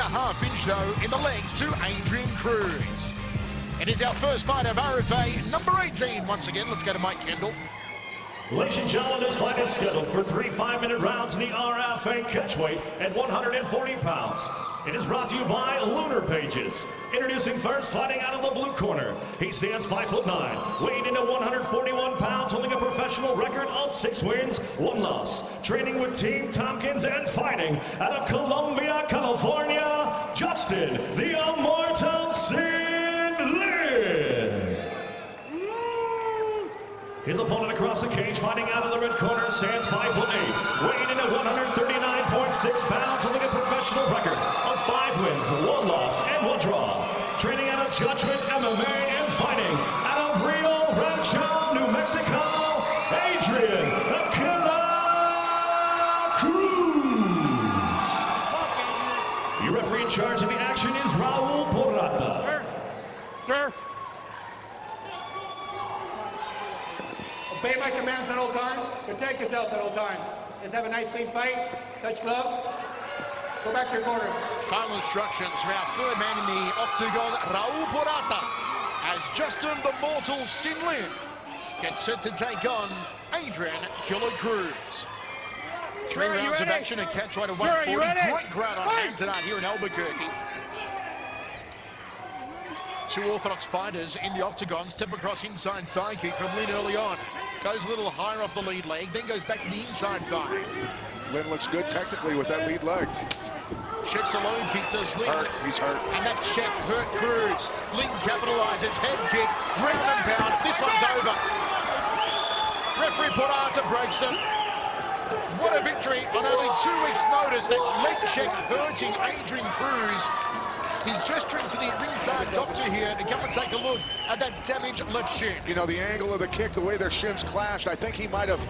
3.5-inch though in the legs to Adrian Cruz. It is our first fight of RFA number 18. Once again, let's go to Mike Kendall. Ladies and gentlemen, this fight is scheduled for 3 5-minute rounds in the RFA catchweight at 140 pounds. It is brought to you by Lunar Pages. Introducing first, fighting out of the blue corner. He stands 5'9", weighing in at 141 pounds, holding a professional record of 6 wins, 1 loss. Training with Team Tompkins and fighting out of Columbia, California, Justin, the Immortal Linn. His opponent across the cage, fighting out of the red corner, stands 5'8", weighing in at 139.6 pounds, holding a professional record of 5 wins, 1 loss, and 1 draw. Training out of Judgment MMA and fighting out of Rio Rancho, New Mexico, Adrian Cruz. Your referee in charge of the action is Raul Porrata. Sir. Obey my commands at all times. Protect yourselves at all times. Let's have a nice clean fight. Touch gloves. Go back to your corner. Final instructions from our third man in the octagon, Raul Porrata, as Justin the Mortal Linn gets set to take on Adrian Killer Cruz. 3 rounds of action at catchweight at 140. Great crowd on hand tonight here in Albuquerque. 2 orthodox fighters in the octagon. Step across inside thigh kick from Linn early on. Goes a little higher off the lead leg, then goes back to the inside thigh. Linn looks good technically with that lead leg. Checks a low kick, does Linn. He's hurt. And that check hurt Cruz. Linn capitalizes, head kick, ground and pound. This one's over. Referee Porrata breaks it. What a victory on only 2 weeks' notice. That leg check hurting Adrian Cruz. He's gesturing to the ringside doctor here to come and take a look at that damaged left shin. You know, the angle of the kick, the way their shins clashed, I think he might have,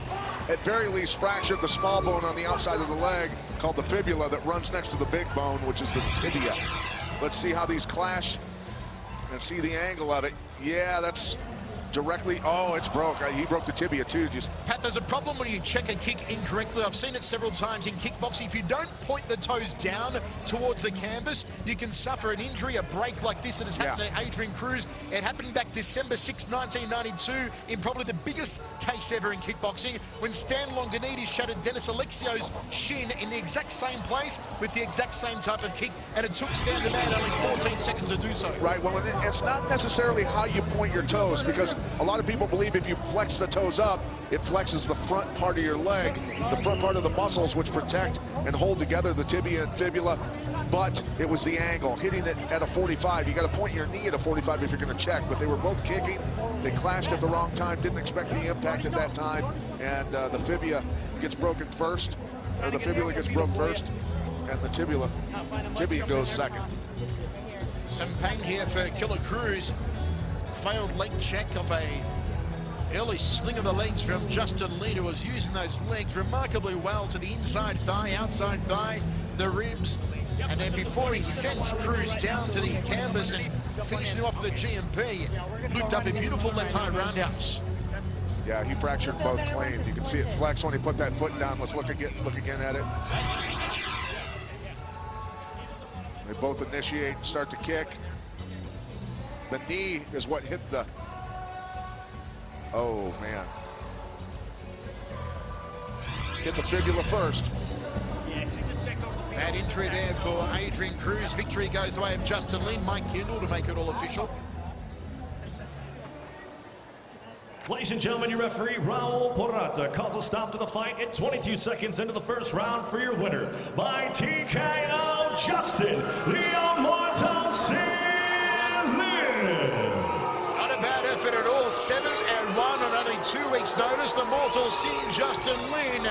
at very least, fractured the small bone on the outside of the leg, called the fibula, that runs next to the big bone, which is the tibia. Let's see how these clash and see the angle of it. Yeah, that's directly, oh, it's broke. He broke the tibia too. Pat, there's a problem when you check a kick incorrectly. I've seen it several times in kickboxing. If you don't point the toes down towards the canvas, you can suffer an injury, a break like this that has happened to Adrian Cruz. It happened back December 6, 1992, in probably the biggest case ever in kickboxing, when Stan Longanides shattered Dennis Alexio's shin in the exact same place with the exact same type of kick, and it took Stan the man only 14 seconds to do so. Right, well, it's not necessarily how you point your toes, because a lot of people believe if you flex the toes up, it flexes the front part of your leg, the front part of the muscles which protect and hold together the tibia and fibula, but it was the angle, hitting it at a 45. You got to point your knee at a 45 if you're going to check, but they were both kicking. They clashed at the wrong time, didn't expect the impact at that time, and the fibula gets broken first, or the fibula gets broke first, and the tibia goes second. Some pain here for Killer Cruz. Failed leg check of a early swing of the legs from Justin Linn, who was using those legs remarkably well to the inside thigh, outside thigh, the ribs, and then before he sends Cruz down to the canvas and finishing off with the GMP, looped up a beautiful left high roundhouse. Yeah, he fractured both clean. You can see it flex when he put that foot down. Let's look again at it. They both initiate and start to kick. The knee is what hit the, oh man. Hit the fibula first. Bad injury there for Adrian Cruz. Victory goes the way of Justin Linn. Mike Kendall to make it all official. Ladies and gentlemen, your referee, Raul Porrata, calls a stop to the fight at 22 seconds into the first round for your winner by TKO, Justin, the Immortal Linn. Not a bad effort at all. 7-1 on only 2 weeks' notice. The Mortal Justin Linn.